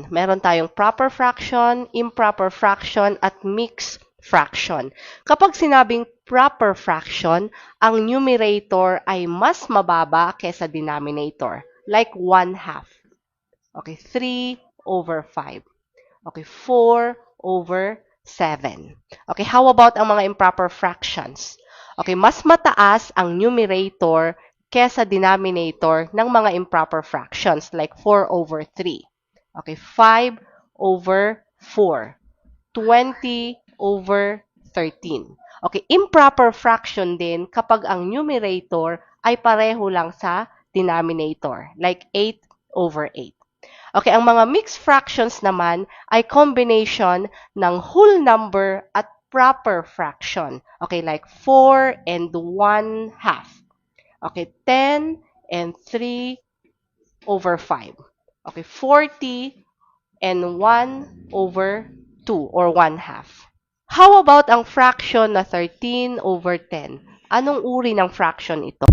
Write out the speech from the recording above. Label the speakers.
Speaker 1: Meron tayong proper fraction, improper fraction, at mixed fraction. Kapag sinabing proper fraction, ang numerator ay mas mababa kaysa denominator. Like 1/2. Okay, 3/5. Okay, 4/7. Okay, how about ang mga improper fractions? Okay, mas mataas ang numerator kesa denominator ng mga improper fractions like 4/3. Okay, 5/4. 20/13. Okay, improper fraction din kapag ang numerator ay pareho lang sa denominator like 8/8. Okay, ang mga mixed fractions naman ay combination ng whole number at proper fraction. Okay, like 4 and 1/2. Okay, 10 and 3/5. Okay, 40 and 1/2 or 1/2. How about ang fraction na 13/10? Anong uri ng fraction ito?